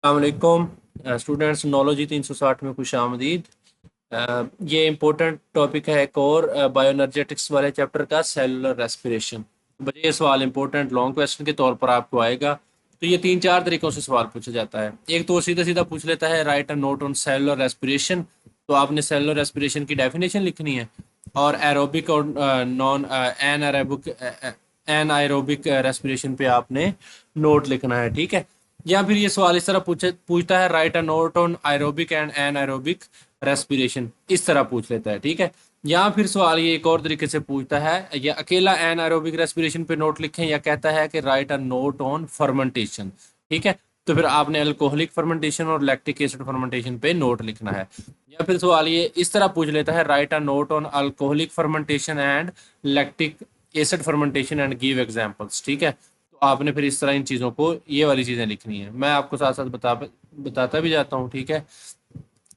अस्सलाम students, knowledge 360 में खुश आमदीद। ये इम्पोर्टेंट टॉपिक है एक और बायोएनर्जेटिक्स वाले चैप्टर का, सेलुलर रेस्पिरेशन। बच्चे ये सवाल इम्पोर्टेंट लॉन्ग क्वेश्चन के तौर पर आपको आएगा। तो ये तीन चार तरीकों से सवाल पूछा जाता है। एक तो सीधा सीधा पूछ लेता है write a note on cellular respiration. तो आपने सेलुलर रेस्पिरेशन की डेफिनेशन लिखनी है और एरोबिक और नॉन एन रेस्पिरेशन पे आपने नोट लिखना है, ठीक है। या फिर ये सवाल इस तरह पूछता है write a note on aerobic and anaerobic respiration, इस तरह पूछ लेता है, ठीक है। या फिर सवाल ये एक और तरीके से पूछता है, या अकेला एनाएरोबिक रेस्पिरेशन पे नोट लिखें, या कहता है कि right a note on fermentation, ठीक है। तो फिर आपने अल्कोहलिक फर्मेंटेशन और लैक्टिक एसिड फर्मेंटेशन पे नोट लिखना है। या फिर सवाल ये इस तरह पूछ लेता है write a note on alcoholic fermentation and lactic acid fermentation and give examples, ठीक है। तो आपने फिर इस तरह इन चीज़ों को, ये वाली चीज़ें लिखनी है। मैं आपको साथ साथ बताता भी जाता हूँ, ठीक है।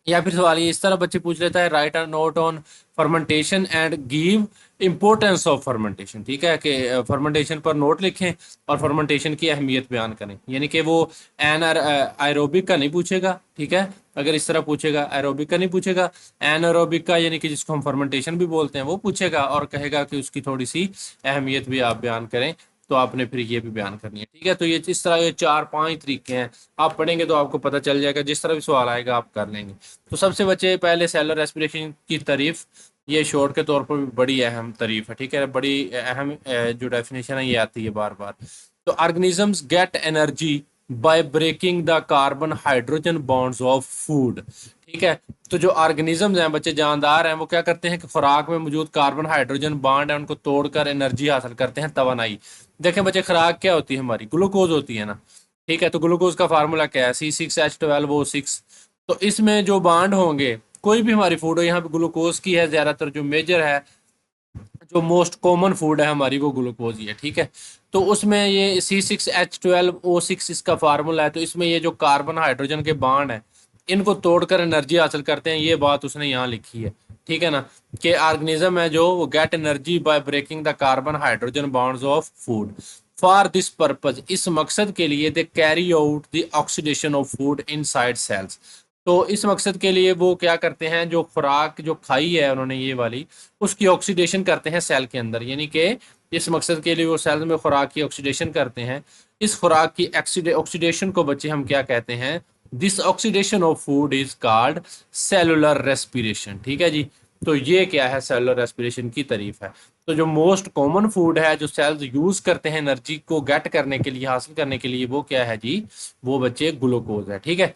या फिर सवाल ये इस तरह बच्चे पूछ लेता है write a note on fermentation and give importance of fermentation, ठीक है, कि फर्मेंटेशन पर नोट लिखें और फर्मेंटेशन की अहमियत बयान करें। यानी कि वो एन एरोबिक का नहीं पूछेगा, ठीक है। अगर इस तरह पूछेगा एरोबिक का नहीं पूछेगा, एनारोबिक का यानी कि जिसको हम फर्मेंटेशन भी बोलते हैं वो पूछेगा और कहेगा कि उसकी थोड़ी सी अहमियत भी आप बयान करें। तो आपने फिर ये भी बयान करनी है, ठीक है। तो ये इस तरह ये चार पांच तरीके हैं। आप पढ़ेंगे तो आपको पता चल जाएगा, जिस तरह भी सवाल आएगा आप कर लेंगे। तो सबसे बच्चे पहले सेलुलर रेस्पिरेशन की तारीफ, ये शॉर्ट के तौर पर भी बड़ी अहम तारीफ है, ठीक है। बड़ी अहम जो डेफिनेशन है ये आती है बार बार। तो organisms get energy by breaking the carbon hydrogen bonds of food, ठीक है। तो जो ऑर्गेनिजम्स हैं बच्चे, जानदार हैं, वो क्या करते हैं कि खुराक में मौजूद कार्बन हाइड्रोजन बॉन्ड है उनको तोड़कर एनर्जी हासिल करते हैं, तवानाई। देखें बच्चे, खुराक क्या होती है हमारी? ग्लूकोज होती है ना, ठीक है। तो ग्लूकोज का फार्मूला क्या है? C6H12O6। तो इसमें जो बाड होंगे, कोई भी हमारी फूड हो, यहाँ पे ग्लूकोज की है ज्यादातर, जो मेजर है, जो मोस्ट कॉमन फूड है हमारी, वो ग्लूकोज ही है, ठीक है। तो उसमें ये C6H12O6 इसका फार्मूला है। तो इसमें ये जो कार्बन हाइड्रोजन के बाड है, इनको तोड़कर एनर्जी हासिल करते हैं। ये बात उसने यहाँ लिखी है, ठीक है ना, कि ऑर्गेनिज्म है जो वो get energy by breaking the carbon hydrogen bonds of food for this purpose, इस मकसद के लिए they carry out the oxidation of food inside cells. तो इस मकसद के लिए वो क्या करते हैं, जो खुराक जो खाई है उन्होंने ये वाली, उसकी ऑक्सीडेशन करते हैं सेल के अंदर। यानी कि इस मकसद के लिए वो सेल में खुराक की ऑक्सीडेशन करते हैं। इस खुराक की ऑक्सीडेशन को बच्चे हम क्या कहते हैं? This oxidation of food is called cellular respiration, ठीक है जी। तो ये क्या है? सेलुलर रेस्पिरेशन की तारीफ है। तो जो मोस्ट कॉमन फूड है जो सेल्स यूज करते हैं एनर्जी को गेट करने के लिए, हासिल करने के लिए, वो क्या है जी? वो बच्चे ग्लूकोज है, ठीक है।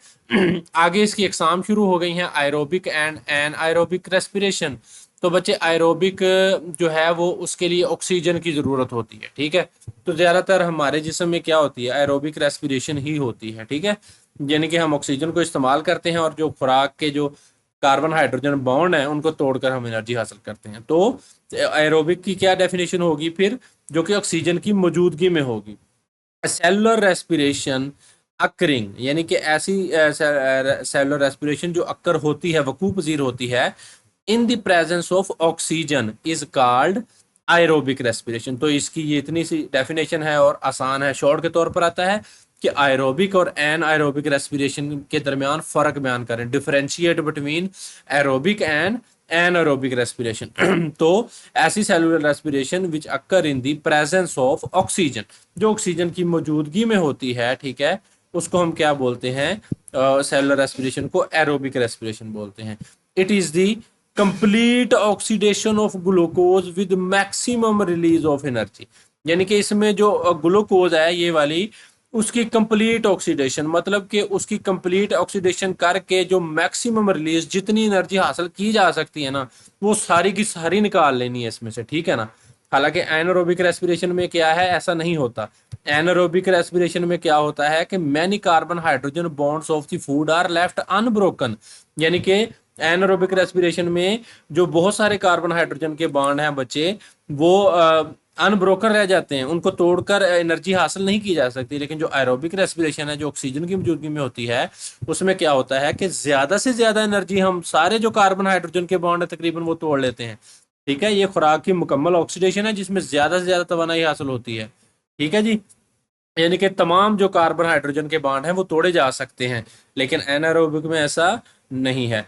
आगे इसकी एग्जाम शुरू हो गई है, आयरोबिक एंड एन आयरोबिक रेस्पिरेशन। तो बच्चे आयरोबिक जो है वो उसके लिए ऑक्सीजन की जरूरत होती है, ठीक है। तो ज्यादातर हमारे जिस्म में क्या होती है? आयरोबिक रेस्पिरेशन ही होती है, ठीक है। यानी कि हम ऑक्सीजन को इस्तेमाल करते हैं और जो खुराक के जो कार्बन हाइड्रोजन बॉन्ड है उनको तोड़कर हम एनर्जी हासिल करते हैं। तो एरोबिक की क्या डेफिनेशन होगी फिर? जो कि ऑक्सीजन की मौजूदगी में होगी। सेलुलर रेस्पिरेशन अकरिंग, यानी कि ऐसी सेलुलर रेस्पिरेशन जो अक्कर होती है, वकूफ पजीर होती है, in the presence of oxygen is called aerobic respiration. तो इसकी ये इतनी सी डेफिनेशन है और आसान है, शॉर्ट के तौर पर आता है कि आयरोबिक और एन आयरोबिक रेस्पिरेशन के दरमियान फर्क बयान करें, differentiate between aerobic and anaerobic respiration. तो ऐसी cellular respiration which occur in the presence of oxygen, जो ऑक्सीजन की मौजूदगी में होती है, ठीक है, उसको हम क्या बोलते हैं? सेलुलर रेस्पिरेशन को एरोबिक रेस्पिरेशन बोलते हैं। It is the complete oxidation of glucose with maximum release of energy. यानी कि इसमें जो ग्लूकोज है ये वाली, उसकी कंप्लीट ऑक्सीडेशन, मतलब कि उसकी कंप्लीट ऑक्सीडेशन करके जो मैक्सिमम रिलीज, जितनी एनर्जी हासिल की जा सकती है ना, वो सारी की सारी निकाल लेनी है इसमें से, ठीक है ना। हालांकि एनारोबिक रेस्पिरेशन में क्या है? ऐसा नहीं होता। एनारोबिक रेस्पिरेशन में क्या होता है कि many carbon hydrogen bonds of the food are left unbroken. यानी कि एनारोबिक रेस्पिरेशन में जो बहुत सारे कार्बन हाइड्रोजन के बॉन्ड हैं बच्चे, वो अनब्रोकन रह जाते हैं, उनको तोड़कर एनर्जी हासिल नहीं की जा सकती। लेकिन जो एरोबिक रेस्पिरेशन है, जो ऑक्सीजन की मौजूदगी में होती है, उसमें क्या होता है कि ज्यादा से ज्यादा एनर्जी हम सारे जो कार्बन हाइड्रोजन के बॉन्ड है तकरीबन वो तोड़ लेते हैं, ठीक है। ये खुराक की मुकम्मल ऑक्सीडेशन है जिसमें ज्यादा से ज्यादा तवानाई हासिल होती है, ठीक है जी। यानी कि तमाम जो कार्बन हाइड्रोजन के बॉन्ड हैं वो तोड़े जा सकते हैं, लेकिन एनारोबिक में ऐसा नहीं है।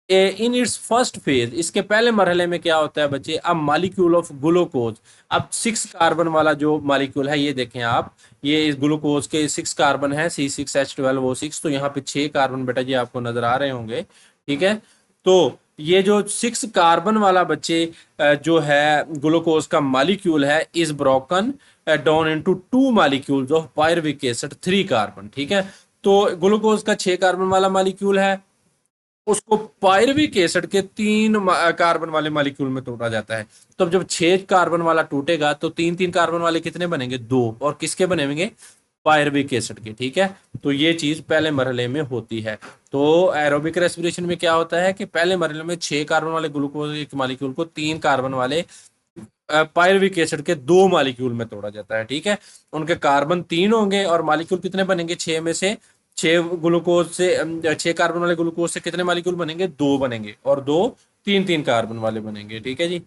इन इट्स फर्स्ट फेज, इसके पहले मरहले में क्या होता है बच्चे, अब मालिक्यूल ऑफ ग्लूकोज, अब 6 कार्बन वाला जो मालिक्यूल है, ये देखें आप, ये इस ग्लूकोज के 6 कार्बन है, C6H12O6, तो यहाँ पे 6 कार्बन बेटा जी आपको नजर आ रहे होंगे, ठीक है। तो ये जो 6 कार्बन वाला बच्चे जो है ग्लूकोज का मालिक्यूल है, is broken down into 2 molecules of pyruvic acid 3 carbon, ठीक है। तो ग्लूकोज का 6 कार्बन वाला मालिक्यूल है, उसको पायरुविक एसिड के 3 कार्बन वाले मॉलिक्यूल में तोड़ा जाता है। तो जब 6 कार्बन वाला टूटेगा तो 3 3 कार्बन वाले कितने बनेंगे, 2, और किसके बनेंगे, पायरुविक एसिड के, ठीक है। तो ये चीज पहले मरहले में होती है। तो एरोबिक रेस्पिरेशन में क्या होता है कि पहले मरहले में 6 कार्बन वाले ग्लूकोज के मॉलिक्यूल को 3 कार्बन वाले पायरुविक एसिड के 2 मॉलिक्यूल में तोड़ा जाता है, ठीक है। उनके कार्बन 3 होंगे और मॉलिक्यूल कितने बनेंगे, 6 में से 6 कार्बन वाले ग्लूकोज से कितने मॉलिक्यूल बनेंगे, 2 बनेंगे, और 2 3 3 कार्बन वाले बनेंगे, ठीक है जी।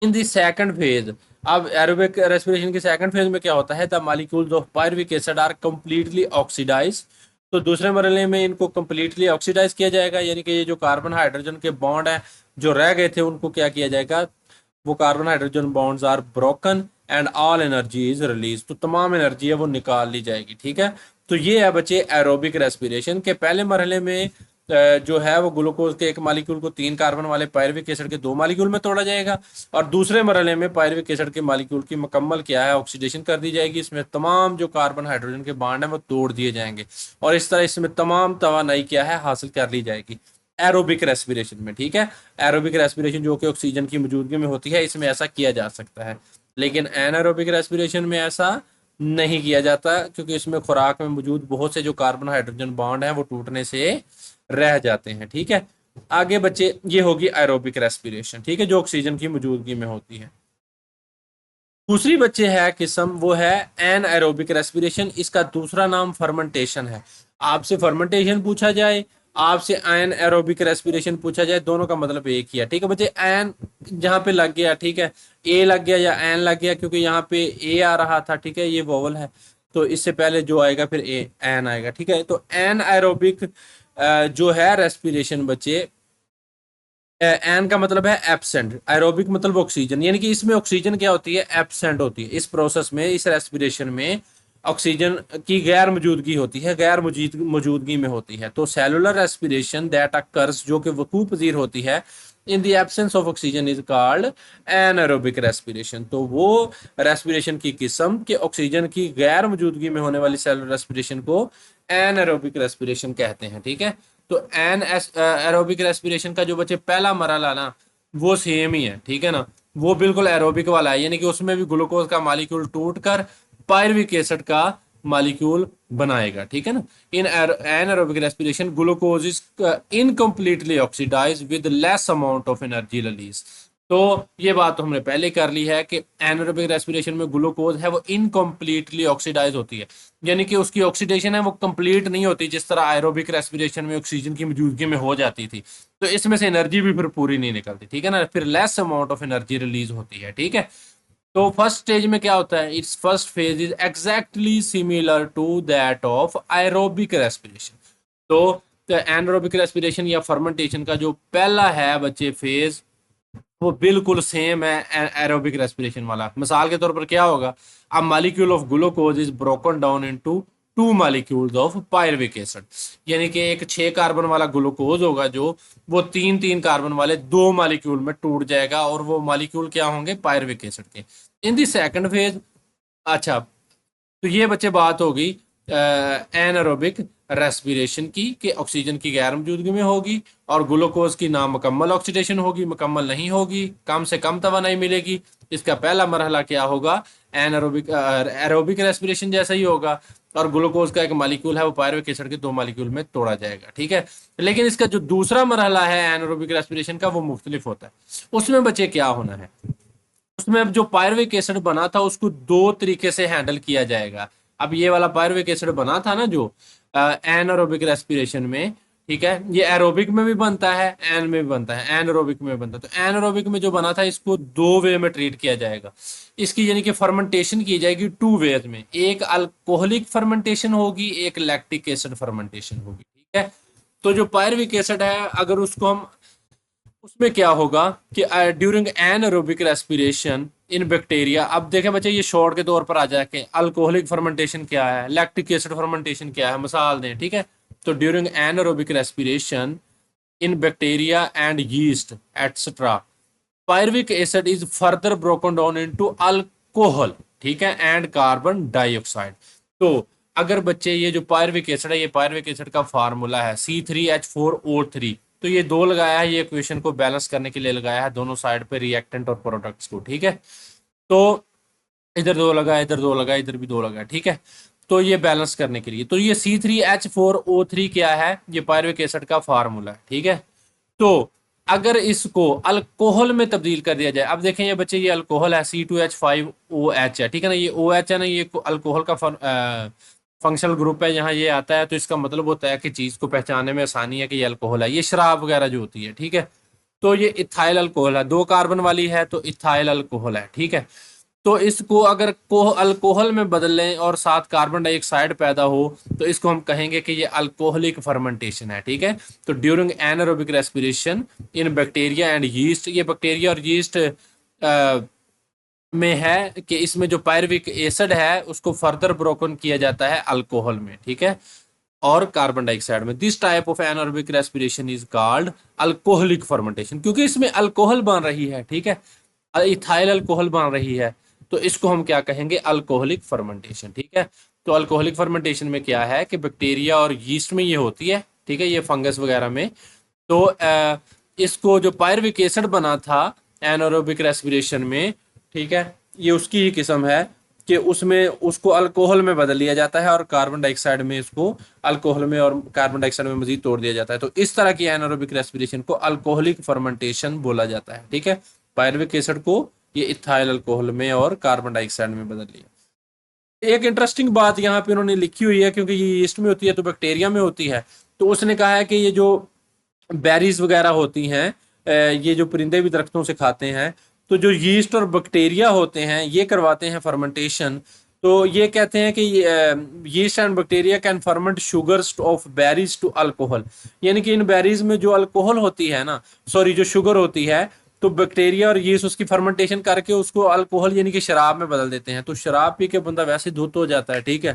इन दी सेकंड फेज, अब एरोबिक रेस्पिरेशन के सेकंड फेज में क्या होता है, the molecules of pyruvic acid are completely oxidise. तो दूसरे मरहले में इनको कंप्लीटली ऑक्सीडाइज किया जाएगा, यानी कि ये जो कार्बन हाइड्रोजन के बॉन्ड है जो रह गए थे उनको क्या किया जाएगा, वो carbon hydrogen bonds are broken and all energy is release, तो तमाम एनर्जी है वो निकाल ली जाएगी, ठीक है। तो ये है बच्चे एरोबिक रेस्पिरेशन के पहले मरहले में जो है वो ग्लूकोज के 1 मॉलिक्यूल को 3 कार्बन वाले पायरुविक एसिड के 2 मॉलिक्यूल में तोड़ा जाएगा, और दूसरे मरहले में पायरुविक एसिड के मॉलिक्यूल की मुकम्मल क्या है, ऑक्सीडेशन कर दी जाएगी, इसमें तमाम जो कार्बन हाइड्रोजन के बॉन्ड है वो तोड़ दिए जाएंगे, और इस तरह इसमें तमाम तवानाई क्या है हासिल कर ली जाएगी एरोबिक रेस्पिरेशन में, ठीक है। एरोबिक रेस्पिरेशन जो कि ऑक्सीजन की मौजूदगी में होती है, इसमें ऐसा किया जा सकता है, लेकिन एनारोबिक रेस्पिरेशन में ऐसा नहीं किया जाता, क्योंकि इसमें खुराक में मौजूद बहुत से जो कार्बन हाइड्रोजन बॉन्ड हैं वो टूटने से रह जाते हैं, ठीक है। आगे बच्चे ये होगी एरोबिक रेस्पिरेशन, ठीक है, जो ऑक्सीजन की मौजूदगी में होती है। दूसरी बच्चे है किस्म, वो है एन एरोबिक रेस्पिरेशन, इसका दूसरा नाम फर्मेंटेशन है। आपसे फर्मेंटेशन पूछा जाए, आपसे एन एरोबिक रेस्पिरेशन पूछा जाए, दोनों का मतलब एक ही है, ठीक है बच्चे। एन जहाँ पे लग गया, ठीक है, ए लग गया या एन लग गया, क्योंकि यहाँ पे ए आ रहा था, ठीक है, ये वोवल है, तो इससे पहले जो आएगा फिर ए एन आएगा, ठीक है। तो एन एरोबिक जो है रेस्पिरेशन बच्चे, एन का मतलब है एब्सेंट, एरोबिक मतलब ऑक्सीजन, यानी कि इसमें ऑक्सीजन क्या होती है, एब्सेंट होती है। इस प्रोसेस में, इस रेस्पिरेशन में ऑक्सीजन की गैर मौजूदगी होती है, गैर मौजूदगी में होती है। तो सेलुलर रेस्पिरेशन दैट अकर्स, जो कि वकूफ पजीर होती है in the absence of oxygen, is called anaerobic respiration. तो वो रेस्पिरेशन की किस्म के ऑक्सीजन की गैर मौजूदगी में होने वाली सेलुलर रेस्पिरेशन को एनारोबिक रेस्पिरेशन कहते हैं, ठीक है। तो एन एरोबिक रेस्पिरेशन का जो बच्चे पहला मरहला ना, वो सेम ही है, ठीक है ना, वो बिल्कुल एरोबिक वाला है, यानी कि उसमें भी ग्लूकोज का मॉलिक्यूल टूट कर पायरुविक एसिड का मॉलिक्यूल बनाएगा, ठीक है ना। In anaerobic respiration glucose is incompletely oxidise with less amount of energy release. तो ये बात तो हमने पहले कर ली है कि एनारोबिक रेस्पिरेशन में ग्लूकोज है वो इनकम्प्लीटली ऑक्सीडाइज होती है, यानी कि उसकी ऑक्सीडेशन है वो कंप्लीट नहीं होती, जिस तरह एरोबिक रेस्पिरेशन में ऑक्सीजन की मौजूदगी में हो जाती थी। तो इसमें से एनर्जी भी फिर पूरी नहीं निकलती, ठीक है ना, फिर less amount of energy release होती है, ठीक है। तो फर्स्ट स्टेज में क्या होता है, its first phase is exactly similar to that of aerobic respiration. तो एनारोबिक रेस्पिरेशन या फर्मेंटेशन का जो पहला है बच्चे फेज, वो बिल्कुल सेम है एरोबिक रेस्पिरेशन वाला। मिसाल के तौर पर क्या होगा, a molecule of glucose is broken down into 2 molecules of pyruvic acid, यानी कि एक 6 कार्बन वाला ग्लूकोज होगा जो, वो 3 3 कार्बन वाले 2 मॉलिक्यूल में टूट जाएगा, और वो मॉलिक्यूल क्या होंगे, पायरुविक एसिड के। इन दी सेकंड फेज, अच्छा, तो ये बच्चे बात होगी एनारोबिक रेस्पिरेशन की, कि ऑक्सीजन की गैर मौजूदगी में होगी, और ग्लूकोज की नामुकम्मल ऑक्सीडेशन होगी, मुकम्मल नहीं होगी, कम से कम तवानाई मिलेगी। इसका पहला मरहला क्या होगा, एनारोबिक एरोबिक रेस्पिरेशन जैसा ही होगा, और ग्लूकोज का एक मॉलिक्यूल है वो पायरुविक एसिड के 2 मॉलिक्यूल में तोड़ा जाएगा, ठीक है। लेकिन इसका जो दूसरा मरहला है एनारोबिक रेस्पिरेशन का, वो मुख्तलिफ होता है। उसमें बच्चे क्या होना है, उसमें अब जो पायरुविक एसिड बना था उसको 2 तरीके से हैंडल किया जाएगा। अब ये वाला पायरुविक एसिड बना था ना जो एनारोबिक रेस्पिरेशन में, ठीक है। ये एरोबिक में भी बनता है, एन में भी बनता है, एनएरोबिक में भी बनता है। तो एनएरोबिक में जो बना था इसको दो वे में ट्रीट किया जाएगा। इसकी यानी कि फर्मेंटेशन की जाएगी टू वेज में, एक अल्कोहलिक फर्मेंटेशन होगी, एक लैक्टिक एसिड फर्मेंटेशन होगी। ठीक है। तो जो पायरविक एसिड है अगर उसको हम, उसमें क्या होगा कि during anaerobic respiration in bacteria, अब देखें बच्चे ये शॉर्ट के तौर पर आ जाके अल्कोहलिक फर्मेंटेशन क्या है, लैक्टिक एसिड फर्मेंटेशन क्या है, मिसाल दें। ठीक है। तो during anaerobic respiration in bacteria and yeast etcetera, pyruvic acid is further broken down into alcohol, ठीक है, एंड कार्बन डाइऑक्साइड। तो अगर बच्चे ये जो पायरविक एसिड है, ये पायरविक एसिड का फार्मूला है C3H4O3। तो ये दो लगाया है, ये इक्वेशन को बैलेंस करने के लिए लगाया है, दोनों साइड पे रिएक्टेंट और प्रोडक्ट्स को। ठीक है। तो इधर दो लगा, इधर दो लगा, इधर भी दो लगा। ठीक है। तो ये बैलेंस करने के लिए, तो ये C3H4O3 क्या है, ये पायरविक एसिड का फार्मूला है। ठीक है। तो अगर इसको अल्कोहल में तब्दील कर दिया जाए, अब देखें ये बच्चे, ये अल्कोहल है C2H5OH है। ठीक है ना, ये OH है ना, ये अल्कोहल का फंक्शनल ग्रुप है, यहाँ ये आता है। तो इसका मतलब होता है कि चीज को पहचानने में आसानी है कि ये अल्कोहल है, ये शराब वगैरह जो होती है। ठीक है। तो ये इथाइल अल्कोहल है, दो कार्बन वाली है तो इथाइल अल्कोहल है। ठीक है। तो इसको अगर अल्कोहल में बदल लें और साथ कार्बन डाइऑक्साइड पैदा हो, तो इसको हम कहेंगे कि ये अल्कोहलिक फर्मेंटेशन है। ठीक है। तो during anaerobic respiration in bacteria and yeast, ये बैक्टीरिया और यीस्ट में है कि इसमें जो पायरविक एसिड है उसको फर्दर ब्रोकन किया जाता है अल्कोहल में। ठीक है। और कार्बन डाइऑक्साइड में। This type of anaerobic respiration is called alcoholic fermentation, क्योंकि इसमें अल्कोहल बन रही है। ठीक है। इथाइल अल्कोहल बन रही है, तो इसको हम क्या कहेंगे, अल्कोहलिक फर्मेंटेशन। ठीक है। तो अल्कोहलिक फर्मेंटेशन में क्या है कि बैक्टीरिया और यीस्ट में ये होती है। ठीक है। ये फंगस वगैरह में। तो इसको जो पायरविक एसिड बना था एनारोबिक रेस्पिरेशन में, ठीक है, ये उसकी ही किस्म है कि उसमें उसको अल्कोहल में बदल लिया जाता है और कार्बन डाइऑक्साइड में इसको अल्कोहल में और कार्बन डाइऑक्साइड में मजीद तोड़ दिया जाता है। तो इस तरह की एनारोबिक रेस्पिरेशन को अल्कोहलिक फर्मेंटेशन बोला जाता है। ठीक है। पायरविक एसिड को ये इथाइल अल्कोहल में और कार्बन डाइऑक्साइड में बदल लिया। एक इंटरेस्टिंग बात यहाँ पे उन्होंने लिखी हुई है, क्योंकि ये यीस्ट में होती है तो बैक्टीरिया में होती है। तो उसने कहा है कि ये जो बेरीज वगैरह होती हैं, ये जो परिंदे भी दरख्तों से खाते हैं, तो जो यीस्ट और बैक्टीरिया होते हैं ये करवाते हैं फर्मेंटेशन। तो ये कहते हैं कि yeast and bacteria can ferment sugars of berries to alcohol, यानी कि इन बेरीज में जो अल्कोहल होती है ना, सॉरी जो शुगर होती है, तो बैक्टीरिया और यीस्ट उसकी फर्मेंटेशन करके उसको अल्कोहल यानी कि शराब में बदल देते हैं। तो शराब पी के बंदा वैसे धुत हो जाता है। ठीक है।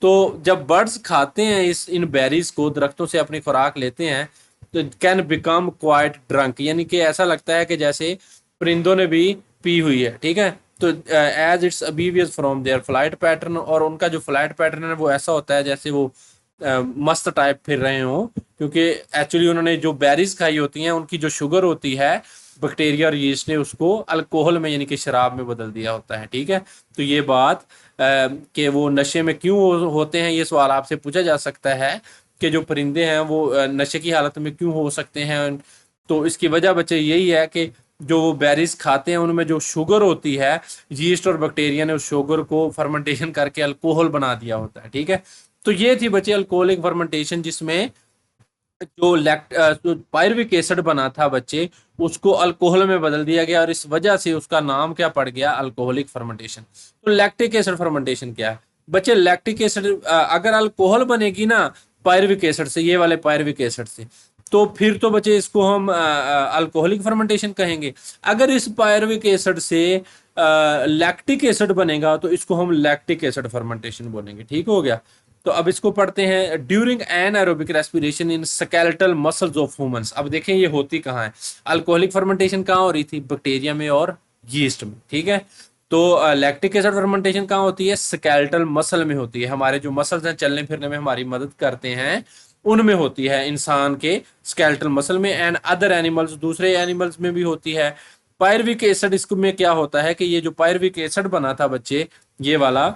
तो जब बर्ड्स खाते हैं इस इन बेरीज को, दरख्तों से अपनी खुराक लेते हैं, तो कैन बिकम क्वाइट ड्रंक, यानी कि ऐसा लगता है कि जैसे परिंदों ने भी पी हुई है। ठीक है। तो as it's obvious from their flight pattern, और उनका जो फ्लाइट पैटर्न है वो ऐसा होता है जैसे वो मस्त टाइप फिर रहे हो, क्योंकि एक्चुअली उन्होंने जो बेरीज खाई होती हैं उनकी जो शुगर होती है, बैक्टीरिया और यीस्ट ने उसको अल्कोहल में यानी कि शराब में बदल दिया होता है। ठीक है। तो ये बात कि वो नशे में क्यों होते हैं, ये सवाल आपसे पूछा जा सकता है कि जो परिंदे हैं वो नशे की हालत में क्यों हो सकते हैं। तो इसकी वजह बच्चे यही है कि जो वो बेरीज खाते हैं उनमें जो शुगर होती है, यीस्ट और बैक्टीरिया ने उस शुगर को फर्मेंटेशन करके अल्कोहल बना दिया होता है। ठीक है। तो ये थी बच्चे अल्कोहलिक फर्मेंटेशन, जिसमें जो पायरविक एसिड बना था बच्चे, उसको अल्कोहल में बदल दिया गया और इस वजह से उसका नाम क्या पड़ गया, अल्कोहलिक फर्मेंटेशन। तो लैक्टिक एसिड फर्मेंटेशन क्या है बच्चे, लैक्टिक एसिड अगर अल्कोहल बनेगी ना पायरविक एसिड से, ये वाले पायरविक एसिड से, तो फिर तो बच्चे इसको हम अल्कोहलिक फर्मेंटेशन कहेंगे। अगर इस पायरविक एसिड से लैक्टिक एसिड बनेगा तो इसको हम लैक्टिक एसिड फर्मेंटेशन बोलेंगे। ठीक हो गया। तो अब इसको पढ़ते हैं। During an aerobic respiration in skeletal muscles of humans, अब देखें ये होती कहाँ है, अल्कोहलिक फर्मेंटेशन कहाँ हो रही थी, बैक्टीरिया में और यीस्ट में। ठीक है। तो लैक्टिक एसिड फर्मेंटेशन कहाँ होती है, स्केलेटल मसल में होती है, हमारे जो मसल्स हैं चलने फिरने में हमारी मदद करते हैं उनमें होती है, इंसान के स्केलेटल मसल में। एंड अदर एनिमल्स, दूसरे एनिमल्स में भी होती है। पायरविक एसिड इसमें क्या होता है कि ये जो पायरविक एसिड बना था बच्चे, ये वाला,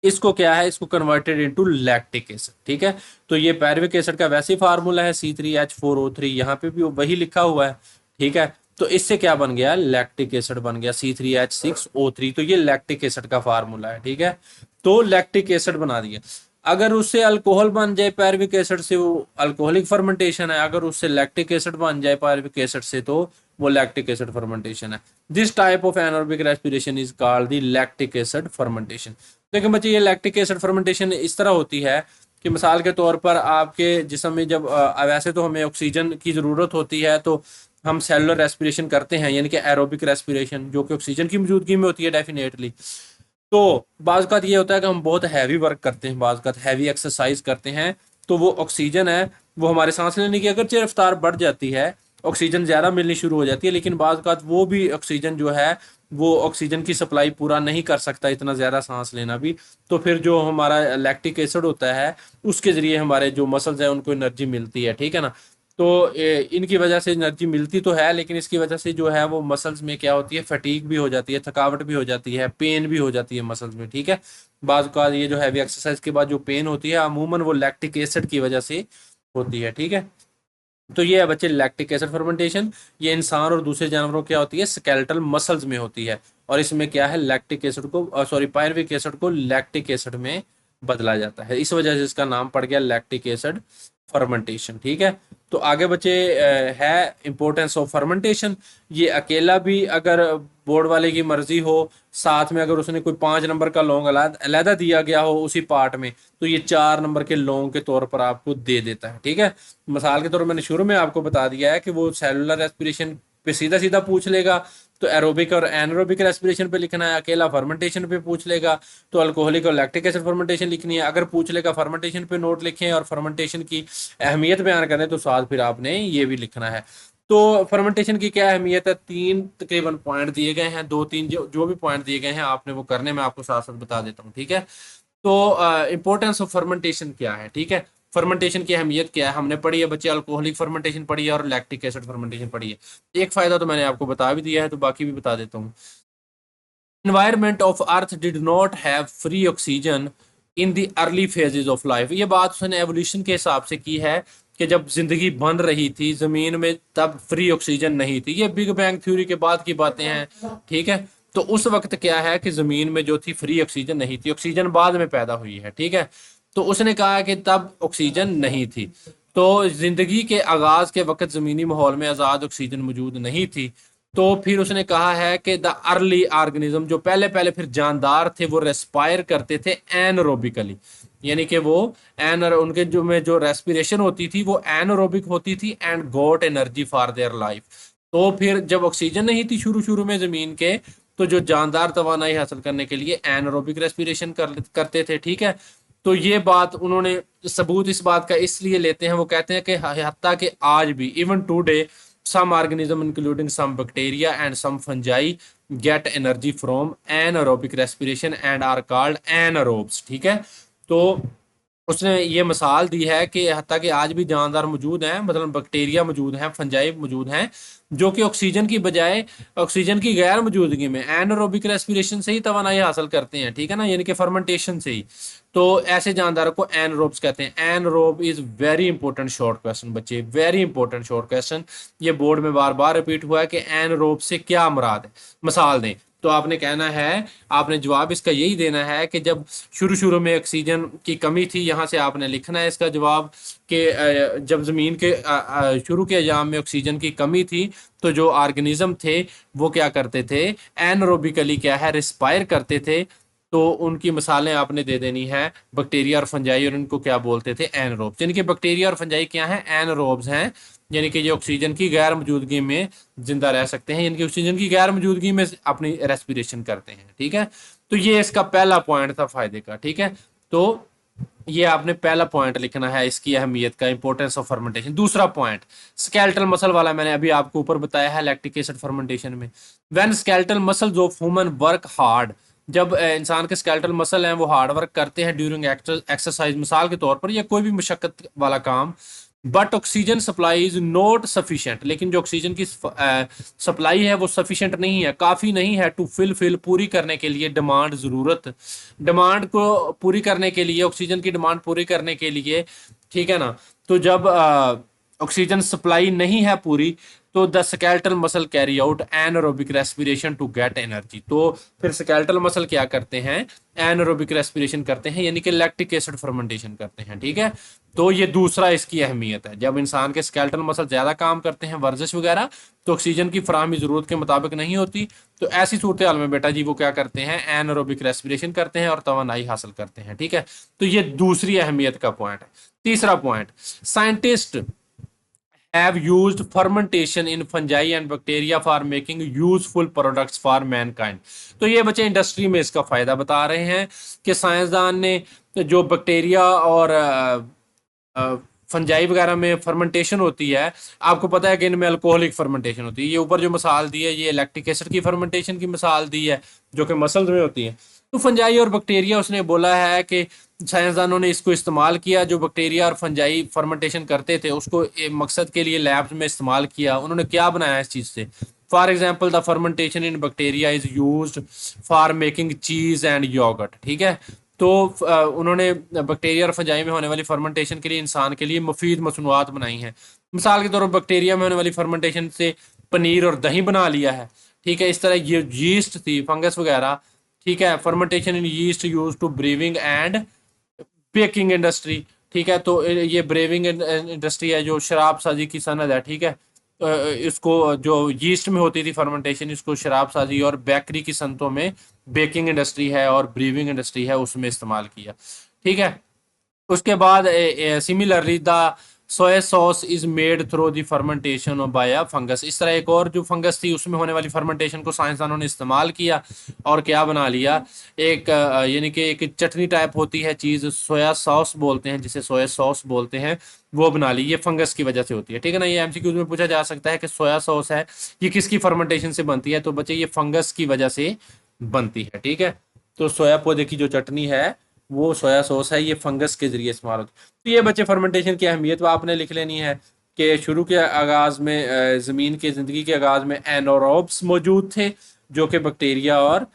इसको क्या है, इसको कन्वर्टेड इनटू लैक्टिक एसिड। ठीक है। तो ये पायरविक एसिड का वैसे ही फार्मूला है C3H4O3, यहाँ पे भी वही लिखा हुआ है। ठीक है। तो इससे क्या बन गया, लैक्टिक एसिड बन गया C3H6O3। तो ये लैक्टिक एसिड का फार्मूला है। ठीक है। तो लैक्टिक एसिड बना दिया। अगर उससे अल्कोहल बन जाए पायरुविक एसिड से, वो अल्कोहलिक फर्मेंटेशन है। अगर उससे लैक्टिक एसिड बन जाए पायरुविक एसिड से, तो वो लैक्टिक एसिड फर्मेंटेशन है। This type of anaerobic respiration is called the lactic acid fermentation. देखिए बच्चे, ये लैक्टिक एसिड फर्मेंटेशन इस तरह होती है कि मिसाल के तौर पर आपके जिस्म में जब वैसे तो हमें ऑक्सीजन की ज़रूरत होती है, तो हम सेलुलर रेस्पिरेशन करते हैं, यानी कि एरोबिक रेस्पिरेशन, जो कि ऑक्सीजन की मौजूदगी में होती है डेफिनेटली। तो बाज़ अवत ये होता है कि हम बहुत हैवी वर्क करते हैं, बाज़ अवत हैवी एक्सरसाइज करते हैं, तो वो ऑक्सीजन है वो हमारे सांस लेने की अगरचे रफ्तार बढ़ जाती है, ऑक्सीजन ज़्यादा मिलनी शुरू हो जाती है, लेकिन बाज़ अवत वो भी ऑक्सीजन जो है वो ऑक्सीजन की सप्लाई पूरा नहीं कर सकता, इतना ज़्यादा सांस लेना भी। तो फिर जो हमारा लैक्टिक एसिड होता है, उसके ज़रिए हमारे जो मसल्स हैं उनको एनर्जी मिलती है, ठीक है ना। तो इनकी वजह से एनर्जी मिलती तो है, लेकिन इसकी वजह से जो है वो मसल्स में क्या होती है, फटीग भी हो जाती है, थकावट भी हो जाती है, पेन भी हो जाती है मसल्स में, ठीक है। बाज़ का ये जो हैवी एक्सरसाइज के बाद जो पेन होती है, अमूमन वो लैक्टिक एसिड की वजह से होती है, ठीक है। तो ये है बच्चे लैक्टिक एसिड फर्मेंटेशन। ये इंसान और दूसरे जानवरों क्या होती है, स्केलेटल मसल्स में होती है, और इसमें क्या है, लैक्टिक एसिड को सॉरी पायरुविक एसिड को लैक्टिक एसिड में बदला जाता है, इस वजह से इसका नाम पड़ गया लैक्टिक एसिड फर्मेंटेशन, ठीक है। तो आगे बच्चे है इंपॉर्टेंस ऑफ फर्मेंटेशन। ये अकेला भी अगर बोर्ड वाले की मर्जी हो, साथ में अगर उसने कोई 5 नंबर का लौंग अलहदा दिया गया हो उसी पार्ट में, तो ये 4 नंबर के लौंग के तौर पर आपको दे देता है, ठीक है। मिसाल के तौर पर मैंने शुरू में आपको बता दिया है कि वो सेलुलर रेस्पिरेशन पे सीधा सीधा पूछ लेगा, तो एरोबिक और एनारोबिक रेस्पिरेशन पे लिखना है। अकेला फर्मेंटेशन पे पूछ लेगा तो अल्कोहलिक और लैक्टिक एसिड फर्मेंटेशन लिखनी है। अगर पूछ लेगा फर्मेंटेशन पे नोट लिखें और फर्मेंटेशन की अहमियत बयान करें, तो साथ फिर आपने ये भी लिखना है। तो फर्मेंटेशन की क्या अहमियत है, 3 तकरीबन पॉइंट दिए गए हैं, 2-3 जो भी पॉइंट दिए गए हैं आपने वो करने में आपको साथ साथ बता देता हूँ, ठीक है। तो इंपॉर्टेंस ऑफ फर्मेंटेशन क्या है, ठीक है। फर्मेंटेशन की अहमियत क्या है हमने पढ़ी है बच्चे, अल्कोहलिक फर्मेंटेशन पढ़ी है और लैक्टिक एसिड फर्मेंटेशन पढ़ी है। एक फायदा तो मैंने आपको बता भी दिया है, तो बाकी भी बता देता हूँ। Environment of Earth did not have free oxygen in the early phases of life। ये बात उसने एवोल्यूशन के हिसाब से की है कि जब जिंदगी बन रही थी जमीन में, तब फ्री ऑक्सीजन नहीं थी। ये बिग बैंग थ्योरी के बाद की बातें हैं, ठीक है। तो उस वक्त क्या है कि जमीन में जो थी फ्री ऑक्सीजन नहीं थी, ऑक्सीजन बाद में पैदा हुई है, ठीक है। तो उसने कहा कि तब ऑक्सीजन नहीं थी, तो जिंदगी के आगाज के वक्त जमीनी माहौल में आज़ाद ऑक्सीजन मौजूद नहीं थी। तो फिर उसने कहा है कि द अर्ली ऑर्गेनिज्म, जो पहले पहले फिर जानदार थे, वो रेस्पायर करते थे एनरोबिकली, यानी कि वो एन उनके जो में जो रेस्पिरेशन होती थी वो एनरोबिक होती थी, and got energy for their life. तो फिर जब ऑक्सीजन नहीं थी शुरू शुरू में जमीन के, तो जो जानदार तवानाई हासिल करने के लिए एनरोबिक रेस्पिरेशन करते थे, ठीक है। तो ये बात उन्होंने सबूत इस बात का इसलिए लेते हैं, वो कहते हैं कि हत्ता कि आज भी, even today, some organism including some bacteria and some fungi get energy from anaerobic respiration and are called anaerobes, ठीक है। तो उसने ये मिसाल दी है कि हत्ता कि आज भी जानदार मौजूद हैं, मतलब बैक्टीरिया मौजूद हैं, फंजाई मौजूद हैं, जो कि ऑक्सीजन की बजाय ऑक्सीजन की गैर मौजूदगी में एनारोबिक रेस्पिरेशन से ही तवानाई हासिल करते हैं, ठीक है ना, यानी कि फर्मेंटेशन से ही। तो ऐसे जानदारों को एनरोब्स कहते हैं। Anaerobe is very important short question बच्चे, वेरी इंपॉर्टेंट शॉर्ट क्वेश्चन। ये बोर्ड में बार बार रिपीट हुआ है कि एनरोब से क्या मुराद है, मिसाल दें। तो आपने कहना है, आपने जवाब इसका यही देना है कि जब शुरू शुरू में ऑक्सीजन की कमी थी, यहाँ से आपने लिखना है इसका जवाब कि जब ज़मीन के शुरू के अयाम में ऑक्सीजन की कमी थी, तो जो ऑर्गेनिज्म थे वो क्या करते थे, एनरोबिकली क्या है, रिस्पायर करते थे। तो उनकी मिसालें आपने दे देनी है, बैक्टीरिया और फंजाई, और इनको क्या बोलते थे, एनरोब्स। यानी कि बैक्टीरिया और फंजाई क्या है, एनरोब्स हैं, यानी कि ये ऑक्सीजन की गैर मौजूदगी में जिंदा रह सकते हैं, यानी कि ऑक्सीजन की गैर मौजूदगी में अपनी रेस्पिरेशन करते हैं, ठीक है। तो ये इसका पहला पॉइंट था फायदे का, ठीक है। तो ये आपने पहला पॉइंट लिखना है इसकी अहमियत का, इंपॉर्टेंस ऑफ फर्मेंटेशन। दूसरा पॉइंट स्केलेटल मसल वाला मैंने अभी आपको ऊपर बताया है लैक्टिक एसिड फर्मेंटेशन में। When skeletal muscles of human work hard, जब इंसान के स्केलेटल मसल हैं वो हार्ड वर्क करते हैं ड्यूरिंग एक्सरसाइज, मिसाल के तौर पर या कोई भी मशक्कत वाला काम, but oxygen supply is not sufficient, लेकिन जो ऑक्सीजन की सप्लाई है वो सफिशिएंट नहीं है, काफ़ी नहीं है, टू फिल पूरी करने के लिए डिमांड, ज़रूरत, डिमांड को पूरी करने के लिए, ऑक्सीजन की डिमांड पूरी करने के लिए, ठीक है ना। तो जब ऑक्सीजन सप्लाई नहीं है पूरी, तो the skeletal muscle carry out anaerobic respiration to get energy. तो फिर स्केलेटल मसल क्या करते हैं, एनारोबिक रेस्पिरेशन करते हैं, यानी कि लैक्टिक एसिड फर्मेंटेशन करते हैं, ठीक है। तो ये दूसरा इसकी अहमियत है, जब इंसान के स्केलेटल मसल ज्यादा काम करते हैं वर्जिश वगैरह, तो ऑक्सीजन की फराहमी जरूरत के मुताबिक नहीं होती, तो ऐसी सूरत हाल में बेटा जी वो क्या करते हैं, एनारोबिक रेस्पिरेशन करते हैं और तवानाई हासिल करते हैं, ठीक है। तो ये दूसरी अहमियत का पॉइंट है। तीसरा point, scientist have used fermentation in fungi and bacteria for making useful products for mankind। तो ये बच्चे इंडस्ट्री में इसका फायदा बता रहे हैं कि साइंसदान ने जो बैक्टीरिया और फंजाई वगैरह में फर्मेंटेशन होती है, आपको पता है कि इनमें अल्कोहलिक फर्मेंटेशन होती है, ये ऊपर जो मिसाल दी है ये लैक्टिक एसिड की फर्मेंटेशन की मिसाल दी है जो कि मसल्स में होती है। तो फंजाई और बैक्टीरिया उसने बोला है कि साइंसदानों ने इसको इस्तेमाल किया, जो बैक्टीरिया और फंजाई फर्मेंटेशन करते थे उसको मकसद के लिए लैब्स में इस्तेमाल किया। उन्होंने क्या बनाया इस चीज़ से, for example the fermentation in bacteria is used for making चीज एंड योगर्ट, ठीक है। तो उन्होंने बैक्टीरिया और फंजाई में होने वाली फर्मेंटेशन के लिए इंसान के लिए मुफीद मसनूआत बनाई हैं। मिसाल के तौर पर बैक्टीरिया में होने वाली फर्मेंटेशन से पनीर और दही बना लिया है, ठीक है। इस तरह ये यीस्ट थी, फंगस वगैरह, ठीक है, fermentation in yeast use to brewing and baking industry, ठीक है। तो ये ब्रेविंग इंडस्ट्री है जो शराब साजी की सनद है, ठीक है। इसको जो यीस्ट में होती थी फर्मेंटेशन, इसको शराब साजी और बेकरी की सनतों में बेकिंग इंडस्ट्री है और ब्रीविंग इंडस्ट्री है उसमें इस्तेमाल किया, ठीक है। उसके बाद similarly the soya sauce is made through the fermentation by a fungus. इस तरह एक और जो फंगस थी उसमें होने वाली फर्मेंटेशन को साइंसदानों ने इस्तेमाल किया और क्या बना लिया, एक यानी कि एक चटनी टाइप होती है चीज़, सोया सॉस बोलते हैं जिसे, सोया सॉस बोलते हैं, वो बना ली। ये फंगस की वजह से होती है, ठीक है ना। ये एमसीक्यूज में पूछा जा सकता है कि सोया सॉस है ये किसकी फर्मेंटेशन से बनती है, तो बच्चे ये फंगस की वजह से बनती है, ठीक है। तो सोया पौधे की जो चटनी है वो सोया सॉस है, ये फंगस के जरिए इस्तेमाल होती है। तो ये बच्चे फर्मेंटेशन की अहमियत आपने लिख लेनी है कि शुरू के आगाज में ज़मीन के ज़िंदगी के आगाज में एनोरोब्स मौजूद थे जो कि बैक्टीरिया और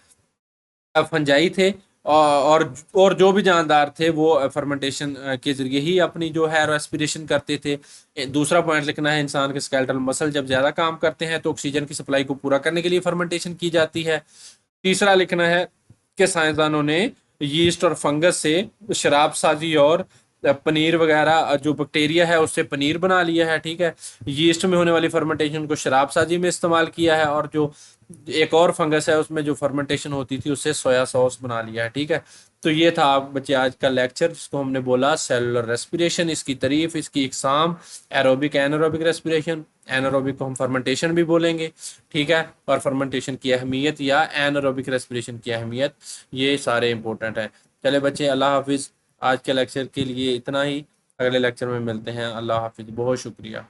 फंजाई थे, और जो भी जानदार थे वो फर्मेंटेशन के जरिए ही अपनी जो है रेस्पिरेशन करते थे। दूसरा पॉइंट लिखना है, इंसान के स्केलेटल मसल जब ज़्यादा काम करते हैं तो ऑक्सीजन की सप्लाई को पूरा करने के लिए फर्मेंटेशन की जाती है। तीसरा लिखना है कि साइंसदानों ने यीस्ट और फंगस से शराब साजी और पनीर वगैरह जो बैक्टीरिया है उससे पनीर बना लिया है, ठीक है। यीस्ट में होने वाली फर्मेंटेशन को शराब साजी में इस्तेमाल किया है, और जो एक और फंगस है उसमें जो फर्मेंटेशन होती थी उससे सोया सॉस बना लिया है, ठीक है। तो ये था आप बच्चे आज का लेक्चर जिसको हमने बोला सेलुलर रेस्पिरेशन, इसकी तारीफ, इसकी इकसाम, एरोबिक एनारोबिक रेस्पिरेशन। एनारोबिक को हम फर्मेंटेशन भी बोलेंगे, ठीक है, और फर्मेंटेशन की अहमियत या एनारोबिक रेस्पिरेशन की अहमियत, ये सारे इंपॉर्टेंट है। चले बच्चे, अल्लाह हाफिज़। आज के लेक्चर के लिए इतना ही, अगले लेक्चर में मिलते हैं। अल्लाह हाफिज़, बहुत शुक्रिया।